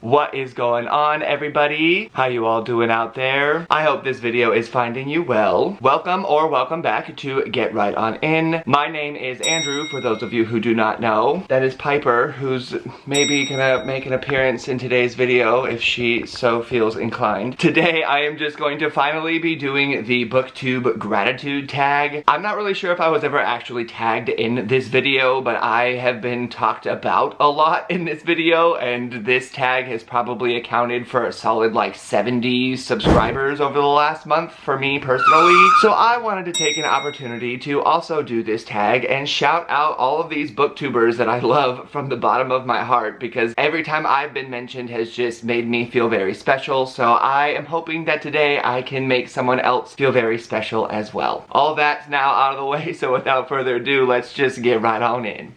What is going on, everybody? How you all doing out there? I hope this video is finding you well. Welcome or welcome back to Get Right On In. My name is Andrew, for those of you who do not know. That is Piper, who's maybe gonna make an appearance in today's video if she so feels inclined. Today, I am just going to finally be doing the BookTube Gratitude Tag. I'm not really sure if I was ever actually tagged in this video, but I have been talked about a lot in this video, and this tag has probably accounted for a solid like 70 subscribers over the last month for me personally. So I wanted to take an opportunity to also do this tag and shout out all of these booktubers that I love from the bottom of my heart, because every time I've been mentioned has just made me feel very special. So I am hoping that today I can make someone else feel very special as well. All that's now out of the way, so without further ado, let's just get right on in.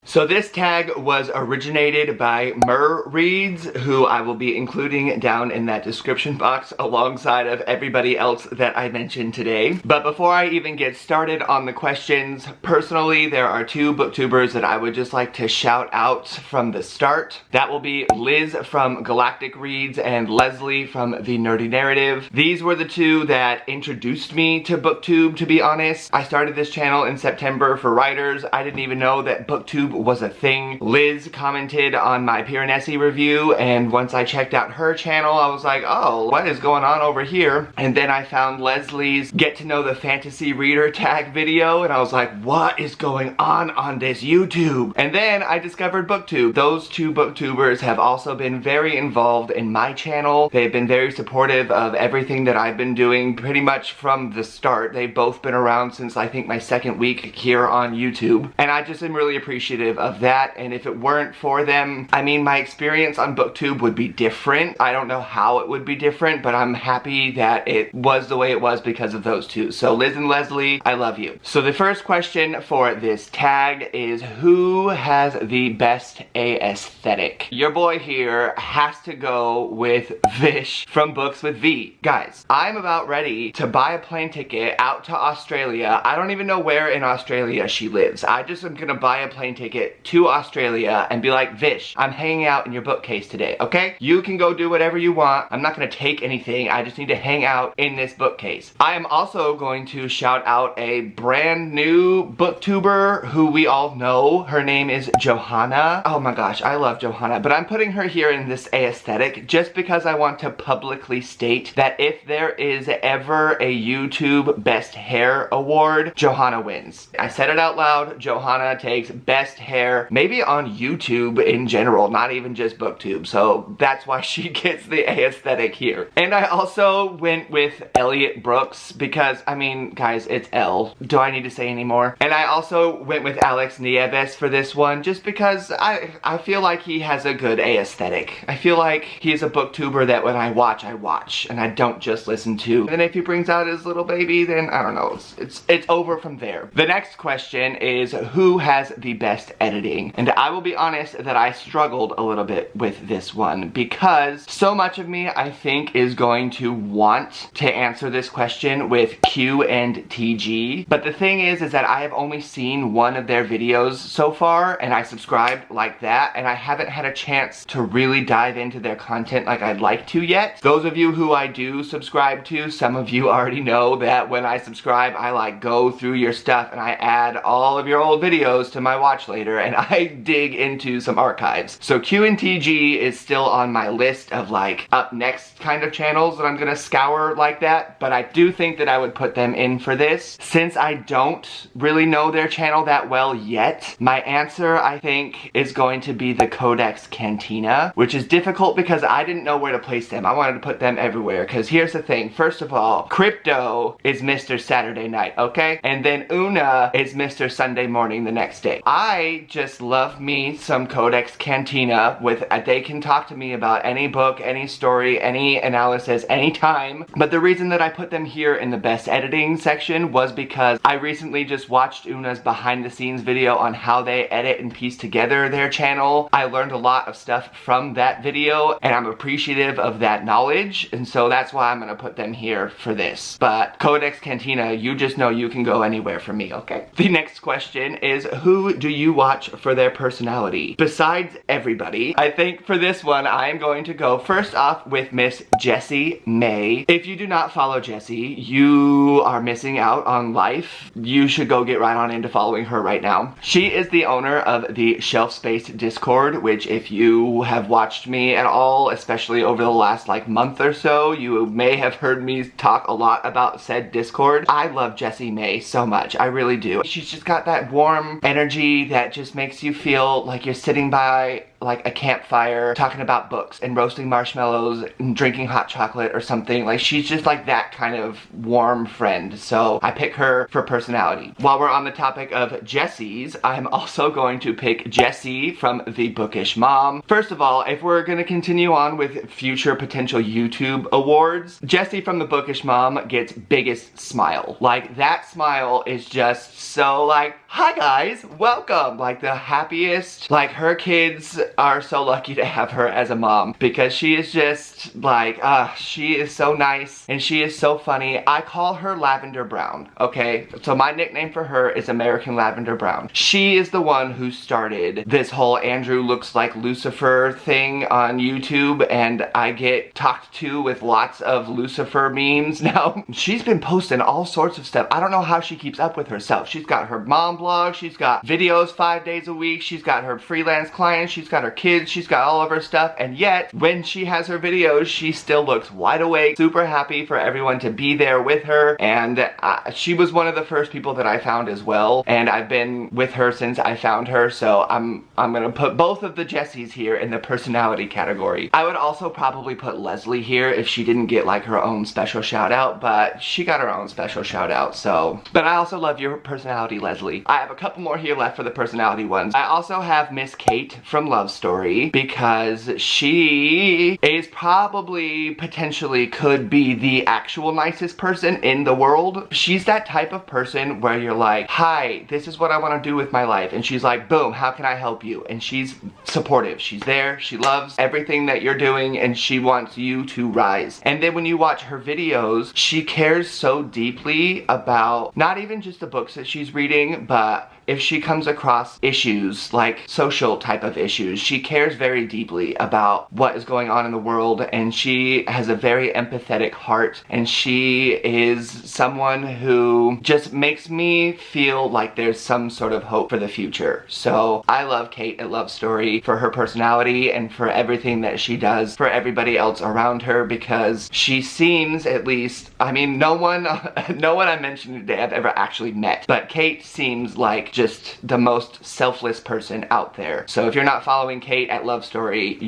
So this tag was originated by Mer Reads, who I will be including down in that description box alongside of everybody else that I mentioned today. But before I even get started on the questions, personally there are two booktubers that I would just like to shout out from the start. That will be Liz from Galactic Reads and Lezlie from The Nerdy Narrative. These were the two that introduced me to BookTube, to be honest. I started this channel in September for writers. I didn't even know that BookTube was a thing. Liz commented on my Piranesi review, and once I checked out her channel, I was like, oh, what is going on over here? And then I found Leslie's Get to Know the Fantasy Reader tag video, and I was like, what is going on this YouTube? And then I discovered BookTube. Those two booktubers have also been very involved in my channel. They've been very supportive of everything that I've been doing pretty much from the start. They've both been around since I think my second week here on YouTube, and I just am really appreciative of that. And if it weren't for them, I mean, my experience on BookTube would be different. I don't know how it would be different, but I'm happy that it was the way it was because of those two. So Liz and Lezlie, I love you. So the first question for this tag is, who has the best aesthetic? Your boy here has to go with Vish from BookswithV. Guys, I'm about ready to buy a plane ticket out to Australia. I don't even know where in Australia she lives. I just am gonna buy a plane ticket to Australia and be like, Vish, I'm hanging out in your bookcase today, okay? You can go do whatever you want. I'm not gonna take anything. I just need to hang out in this bookcase. I am also going to shout out a brand new booktuber who we all know. Her name is Johanna. Oh my gosh, I love Johanna, but I'm putting her here in this aesthetic just because I want to publicly state that if there is ever a YouTube Best Hair Award, Johanna wins. I said it out loud. Johanna takes best hair, maybe on YouTube in general, not even just BookTube. So that's why she gets the aesthetic here. And I also went with Elliot Brooks because, I mean, guys, it's L. Do I need to say any more? And I also went with Nieves for this one just because I feel like he has a good aesthetic. I feel like he's a booktuber that when I watch and I don't just listen to. And if he brings out his little baby, then I don't know, it's over from there. The next question is, who has the best editing? And I will be honest that I struggled a little bit with this one because so much of me, I think, is going to want to answer this question with Q and TG. But the thing is that I have only seen one of their videos so far, and I subscribed like that, and I haven't had a chance to really dive into their content like I'd like to yet. Those of you who I do subscribe to, some of you already know that when I subscribe, I like go through your stuff and I add all of your old videos to my watch later, and I dig into some archives. So Q and TG is still on my list of like up next kind of channels that I'm gonna scour like that, but I do think that I would put them in for this. Since I don't really know their channel that well yet, my answer, I think, is going to be the Codex Cantina, which is difficult because I didn't know where to place them. I wanted to put them everywhere, because here's the thing. First of all, Crypto is Mr. Saturday night, okay? And then Una is Mr. Sunday morning the next day. I just love me some Codex Cantina with, they can talk to me about any book, any story, any analysis, anytime. But the reason that I put them here in the best editing section was because I recently just watched Una's behind the scenes video on how they edit and piece together their channel. I learned a lot of stuff from that video, and I'm appreciative of that knowledge, and so that's why I'm gonna put them here for this. But Codex Cantina, you just know you can go anywhere for me, okay? The next question is, who do you watch for their personality. Besides everybody, I think for this one, I am going to go first off with Miss Jessie Mae. If you do not follow Jessie, you are missing out on life. You should go get right on into following her right now. She is the owner of the Shelf Space Discord, which if you have watched me at all, especially over the last like month or so, you may have heard me talk a lot about said Discord. I love Jessie Mae so much. I really do. She's just got that warm energy that just makes you feel like you're sitting by like a campfire talking about books and roasting marshmallows and drinking hot chocolate or something. Like, she's just like that kind of warm friend. So I pick her for personality. While we're on the topic of Jessies, I'm also going to pick Jessi from the Bookish Mom. First of all, if we're gonna continue on with future potential YouTube awards, Jessi from the Bookish Mom gets biggest smile. Like, that smile is just so like, hi guys, welcome. Like the happiest. Like, her kids are so lucky to have her as a mom because she is just like, she is so nice and she is so funny. I call her Lavender Brown, okay? So my nickname for her is American Lavender Brown. She is the one who started this whole Andrew looks like Lucifer thing on YouTube, and I get talked to with lots of Lucifer memes now. She's been posting all sorts of stuff. I don't know how she keeps up with herself. She's got her mom blog, she's got videos 5 days a week, she's got her freelance clients, she's got her kids, she's got all of her stuff, and yet when she has her videos, she still looks wide awake, super happy for everyone to be there with her. And she was one of the first people that I found as well, and I've been with her since I found her, so I'm gonna put both of the Jessies here in the personality category. I would also probably put Lezlie here if she didn't get like her own special shout out, but she got her own special shout out, so. But I also love your personality, Lezlie. I have a couple more here left for the personality ones. I also have Miss Kate from LoveStory because she is probably, potentially could be the actual nicest person in the world. She's that type of person where you're like, hi, this is what I want to do with my life. And she's like, boom, how can I help you? And she's supportive. She's there. She loves everything that you're doing and she wants you to rise. And then when you watch her videos, she cares so deeply about not even just the books that she's reading, but if she comes across issues, like social type of issues, she cares very deeply about what is going on in the world, and she has a very empathetic heart, and she is someone who just makes me feel like there's some sort of hope for the future. So I love Kate at LoveStory for her personality and for everything that she does for everybody else around her, because she seems, at least, I mean, no one I mentioned today I've ever actually met, but Kate seems like just the most selfless person out there. So if you're not following Kate at LoveStory, if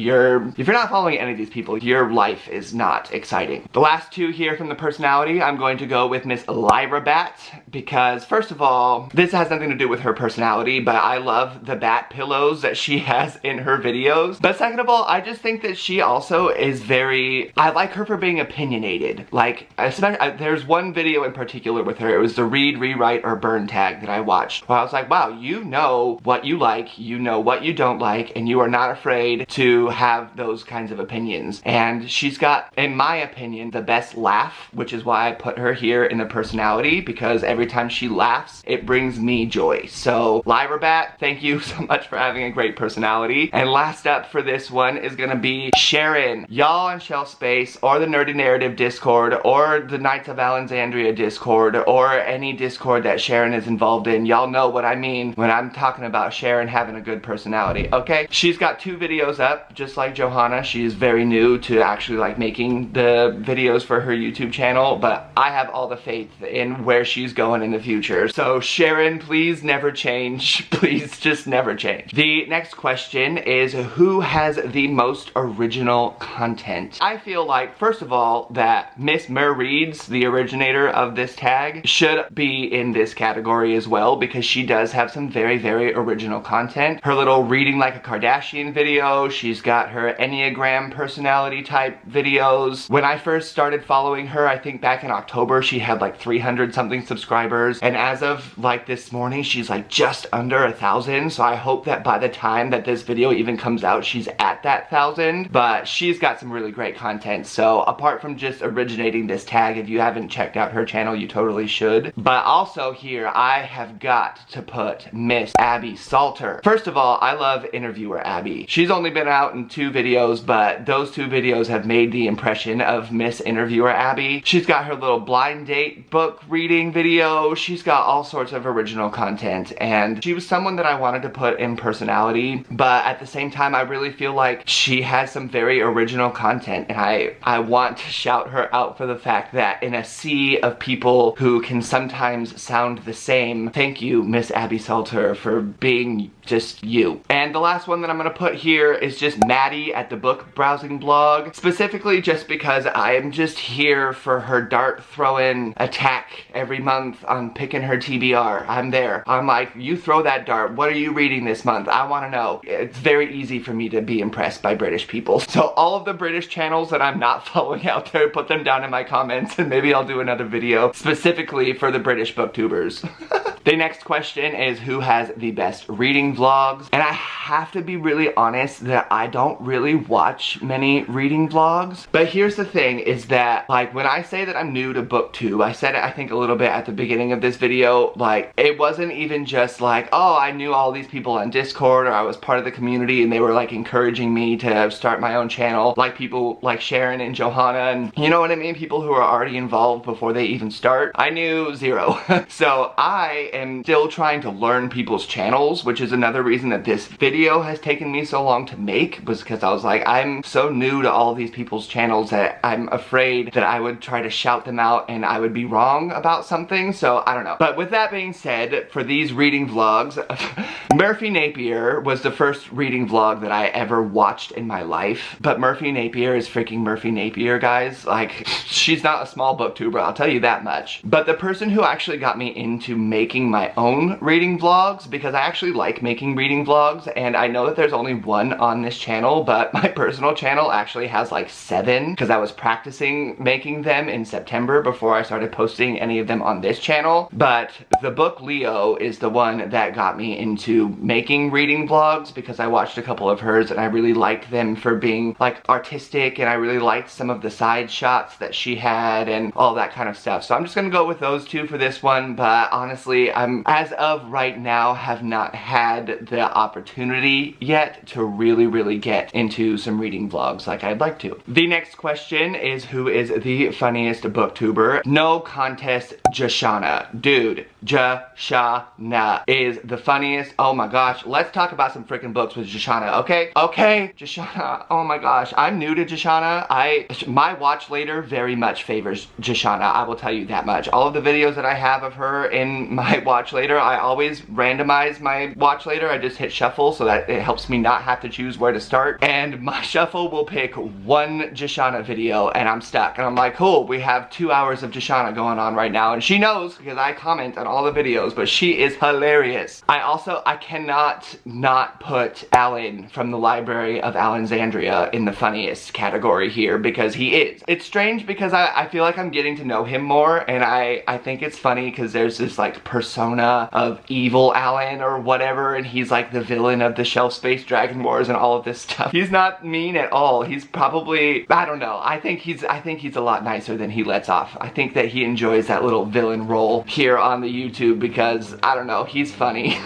you're not following any of these people, your life is not exciting. The last two here from the personality, I'm going to go with Miss LyyraBat, because first of all, this has nothing to do with her personality, but I love the bat pillows that she has in her videos. But second of all, I just think that she also is I like her for being opinionated. Like, especially, there's one video in particular with her, it was the read, rewrite, or burn tag that I watched, where I was like, wow, you know what you like, you know what you don't like, and you are not afraid to have those kinds of opinions. And she's got, in my opinion, the best laugh, which is why I put her here in the personality, because every time she laughs, it brings me joy. So, LyyraBat, thank you so much for having a great personality. And last up for this one is gonna be Sharon. Y'all on Shelf Space, or the Nerdy Narrative Discord, or the Knights of Allenxandria Discord, or any Discord that Sharon is involved in, y'all know what I mean when I'm talking about Sharon having a good personality, okay? She's got 2 videos up, just like Johanna. She is very new to actually like making the videos for her YouTube channel, but I have all the faith in where she's going in the future. So Sharon, please never change. Please just never change. The next question is, who has the most original content? I feel like, first of all, that Miss Mer Reads, the originator of this tag, should be in this category as well, because she does have some very, very original content. Her little reading like a Kardashian video, she's got her Enneagram personality type videos. When I first started following her, I think back in October, she had like 300 something subscribers, and as of like this morning, she's like just under 1,000, so I hope that by the time that this video even comes out, she's at that 1,000, but she's got some really great content. So apart from just originating this tag, if you haven't checked out her channel, you totally should. But also here, I have got to put Miss Abby Salter. First of all, I love interviewer Abby. She's only been out in 2 videos, but those 2 videos have made the impression of Miss Interviewer Abby. She's got her little blind date book reading video. She's got all sorts of original content, and she was someone that I wanted to put in personality, but at the same time I really feel like she has some very original content, and I want to shout her out for the fact that in a sea of people who can sometimes sound the same, thank you, Miss Abby Salter, for being just you. And the last one that I'm gonna put here is just Maddie at the book browsing blog, specifically just because I am just here for her dart throwing attack every month on picking her TBR. I'm there. I'm like, you throw that dart. What are you reading this month? I want to know. It's very easy for me to be impressed by British people. So all of the British channels that I'm not following out there, put them down in my comments, and maybe I'll do another video specifically for the British booktubers. The next question is, who has the best reading vlogs? And I have to be really honest that I don't really watch many reading vlogs. But here's the thing, is that like when I say that I'm new to BookTube, I said it I think a little bit at the beginning of this video, like it wasn't even just like, oh, I knew all these people on Discord or I was part of the community and they were like encouraging me to start my own channel, like people like Sharon and Johanna, and you know what I mean, people who are already involved before they even start. I knew zero. So I am still trying to learn people's channels, which is another reason that this video has taken me so long to make, was because I was like, I'm so new to all these people's channels that I'm afraid that I would try to shout them out and I would be wrong about something, so I don't know. But with that being said, for these reading vlogs, Merphy Napier was the first reading vlog that I ever watched in my life, but Merphy Napier is freaking Merphy Napier, guys. Like, she's not a small booktuber, I'll tell you that much. But the person who actually got me into making my own reading vlogs, because I actually like making reading vlogs, and I know that there's only 1 on this channel, but my personal channel actually has like 7, because I was practicing making them in September before I started posting any of them on this channel. But the book Leo is the one that got me into making reading vlogs, because I watched a couple of hers and I really liked them for being like artistic, and I really liked some of the side shots that she had and all that kind of stuff. So I'm just gonna go with those 2 for this one, but honestly, I'm, as of right now, have not had the opportunity yet to really get into some reading vlogs like I'd like to. The next question is, who is the funniest booktuber? No contest, Jashana. Dude, Jashana is the funniest. Oh my gosh, let's talk about some freaking books with Jashana, okay? Okay, Jashana, oh my gosh, I'm new to Jashana. My watch later very much favors Jashana, I will tell you that much. All of the videos that I have of her in my watch later, I always randomize my watch later. I just hit shuffle so that it helps me not have to choose where to start, and my shuffle will pick 1 Jashana video and I'm stuck, and I'm like, cool, we have 2 hours of Jashana going on right now, and she knows because I comment on all the videos, but she is hilarious. I cannot not put Alan from the Library of Allenxandria in the funniest category here, because he is. It's strange because I feel like I'm getting to know him more, and I think it's funny because there's this like persona of evil Alan or whatever, and he's like the villain of the Shelf Space Dragon Wars and all of this stuff. He's not mean at all. He's probably, I don't know, I think he's a lot nicer than he lets off. I think that he enjoys that little villain role here on the YouTube because, I don't know, he's funny.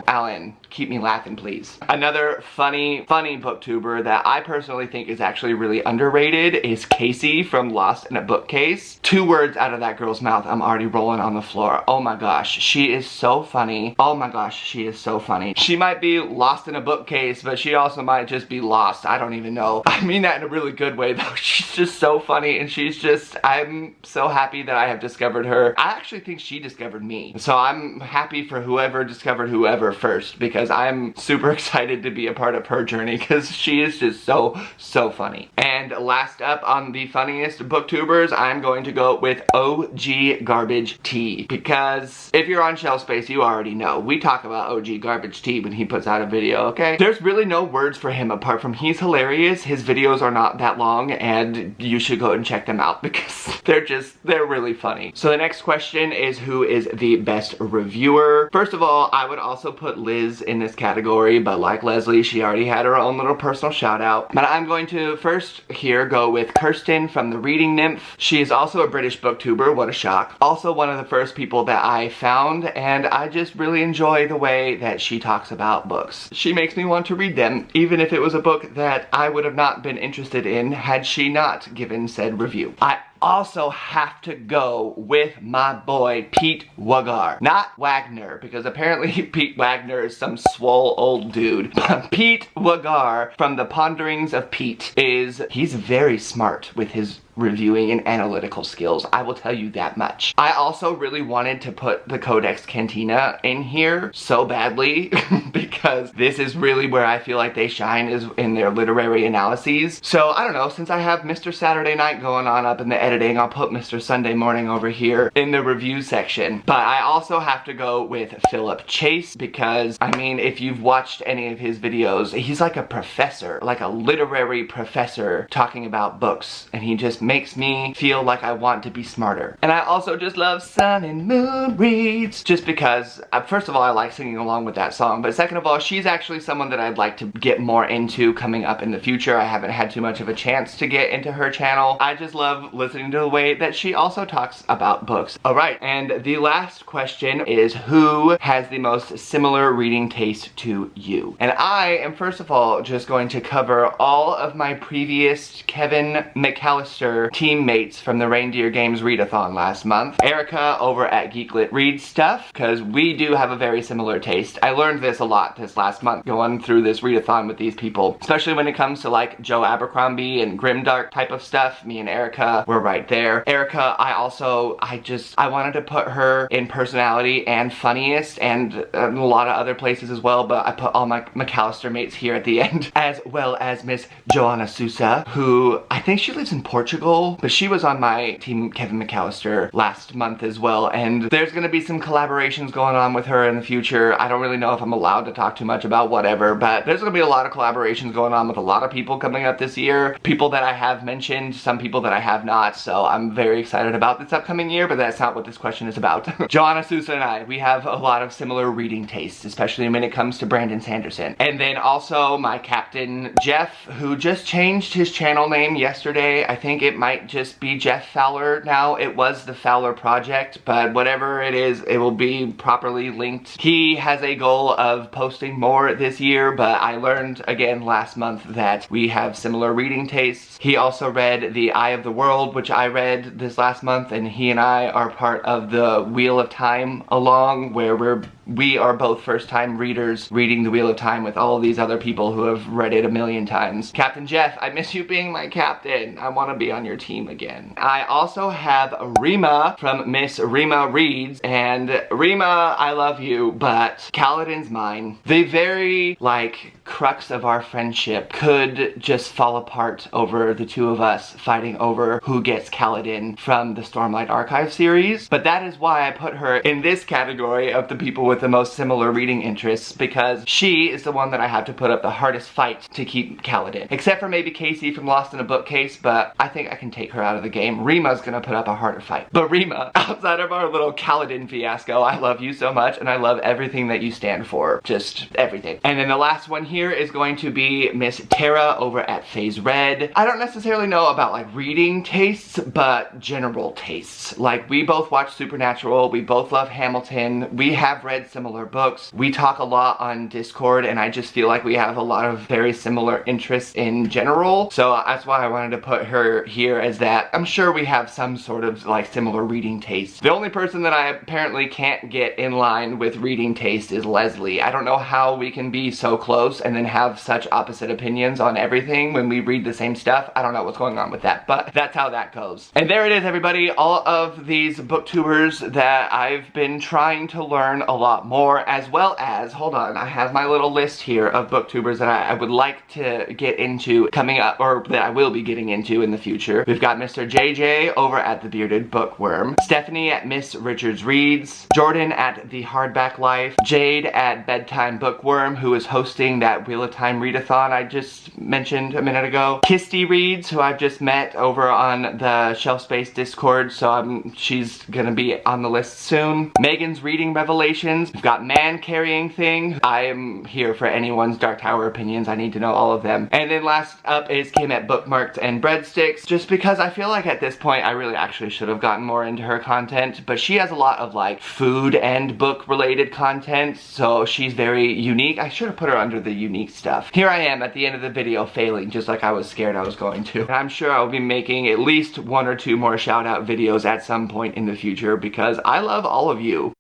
Alan, keep me laughing, please. Another funny booktuber that I personally think is actually really underrated is Casey from Lost in a Bookcase. 2 words out of that girl's mouth, I'm already rolling on the floor. Oh my gosh, she is so funny. Oh my gosh, she is so funny. She might be lost in a bookcase, but she also might just be lost. I don't even know. I mean that in a really good way though. She's just so funny, and she's just, I'm so happy that I have discovered her. I actually think she discovered me. So I'm happy for whoever discovered whoever first, because I'm super excited to be a part of her journey because she is just so funny. And last up on the funniest booktubers, I'm going to go with OG Garbage Tea, because if you're on Shelf Space, you already know. We talk about OG Garbage Tea when he puts out a video, okay? There's really no words for him apart from he's hilarious. His videos are not that long, and you should go and check them out because they're really funny. So the next question is, who is the best reviewer? First of all, I would also put Liz in in this category, but like Lezlie, she already had her own little personal shout out. But I'm going to first here go with Kirsten from the Reading Nymph. She is also a British booktuber, what a shock. Also one of the first people that I found, and I just really enjoy the way that she talks about books. She makes me want to read them, even if it was a book that I would have not been interested in had she not given said review. I also have to go with my boy Pete Wagar. Not Wagner, because apparently Pete Wagner is some swole old dude. But Pete Wagar from the Ponderings of Pete he's very smart with his reviewing and analytical skills. I will tell you that much. I also really wanted to put the Codex Cantina in here so badly because this is really where I feel like they shine, is in their literary analyses. So I don't know, since I have Mr. Saturday Night going on up in the editing, I'll put Mr. Sunday Morning over here in the review section. But I also have to go with Philip Chase because, I mean, if you've watched any of his videos, he's like a professor, like a literary professor talking about books, and he just makes me feel like I want to be smarter. And I also just love Sun and Moon Reads, just because, first of all, I like singing along with that song, but second of all, she's actually someone that I'd like to get more into coming up in the future. I haven't had too much of a chance to get into her channel. I just love listening to the way that she also talks about books. Alright, and the last question is, who has the most similar reading taste to you? And I am first of all just going to cover all of my previous Kevin McAllister teammates from the Reindeer Games Readathon last month. Erica over at Geeklet reads stuff, because we do have a very similar taste. I learned this a lot this last month going through this readathon with these people, especially when it comes to like Joe Abercrombie and grimdark type of stuff. Me and Erica were right there. Erica, I wanted to put her in personality and funniest and a lot of other places as well, but I put all my McAllister mates here at the end, as well as Miss Joana Sousa, who I think she lives in Portugal, but she was on my team Kevin McAllister last month as well, and there's gonna be some collaborations going on with her in the future. I don't really know if I'm allowed to talk too much about whatever, but there's gonna be a lot of collaborations going on with a lot of people coming up this year. People that I have mentioned, some people that I have not, so I'm very excited about this upcoming year, but that's not what this question is about. Joana Sousa and I, we have a lot of similar reading tastes, especially when it comes to Brandon Sanderson. And then also my captain Jeff, who just changed his channel name yesterday. I think it might just be Jeff Fowler now. It was the Fowler Project, but whatever it is, it will be properly linked. He has a goal of posting more this year, but I learned again last month that we have similar reading tastes. He also read The Eye of the World, which I read this last month, and he and I are part of the Wheel of Time along, where we are both first-time readers reading the Wheel of Time with all of these other people who have read it a million times. Captain Jeff, I miss you being my captain. I want to be on your team again. I also have Rima from Miss Rima Reads, and Rima, I love you, but Kaladin's mine. The very, like, crux of our friendship could just fall apart over the two of us fighting over who gets Kaladin from the Stormlight Archive series, but that is why I put her in this category of the people with the most similar reading interests, because she is the one that I have to put up the hardest fight to keep Kaladin. Except for maybe Casey from Lost in a Bookcase, but I think I can take her out of the game. Rima's gonna put up a harder fight. But Rima, outside of our little Kaladin fiasco, I love you so much, and I love everything that you stand for. Just everything. And then the last one here is going to be Miss Tara over at Phase Red. I don't necessarily know about like reading tastes, but general tastes. Like, we both watch Supernatural, we both love Hamilton, we have read similar books, we talk a lot on Discord, and I just feel like we have a lot of very similar interests in general. So that's why I wanted to put her here, as that I'm sure we have some sort of like similar reading taste. The only person that I apparently can't get in line with reading taste is Lezlie. I don't know how we can be so close and then have such opposite opinions on everything when we read the same stuff. I don't know what's going on with that, but that's how that goes. And there it is, everybody. All of these booktubers that I've been trying to learn a lot more, as well as, hold on, I have my little list here of booktubers that I would like to get into coming up, or that I will be getting into in the future. We've got Mr. JJ over at the Bearded Bookworm, Stephanie at Miss Richards Reads, Jordan at The Hardback Life, Jade at Bedtime Bookworm, who is hosting that Wheel of Time readathon I just mentioned a minute ago, Kirsty Reads, who I've just met over on the Shelf Space Discord, so she's gonna be on the list soon, Megan's Reading Revelations, opinions. We've got man carrying thing. I am here for anyone's Dark Tower opinions. I need to know all of them. And then last up is Kim at Bookmarked and Breadsticks, just because I feel like at this point I really actually should have gotten more into her content, but she has a lot of like food and book related content, so she's very unique. I should have put her under the unique stuff. Here I am at the end of the video failing, just like I was scared I was going to. And I'm sure I'll be making at least 1 or 2 more shout out videos at some point in the future because I love all of you.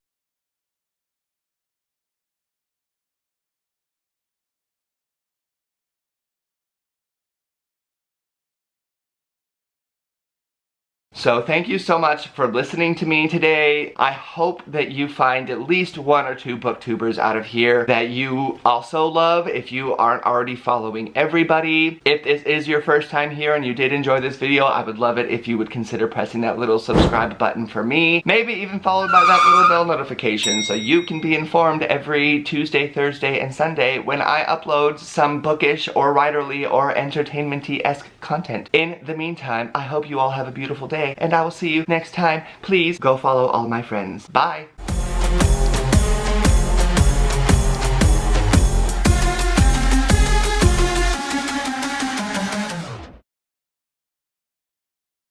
So thank you so much for listening to me today. I hope that you find at least 1 or 2 booktubers out of here that you also love if you aren't already following everybody. If this is your first time here and you did enjoy this video, I would love it if you would consider pressing that little subscribe button for me. Maybe even followed by that little bell notification so you can be informed every Tuesday, Thursday, and Sunday when I upload some bookish or writerly or entertainment-y-esque content. In the meantime, I hope you all have a beautiful day, and I will see you next time. Please go follow all my friends. Bye!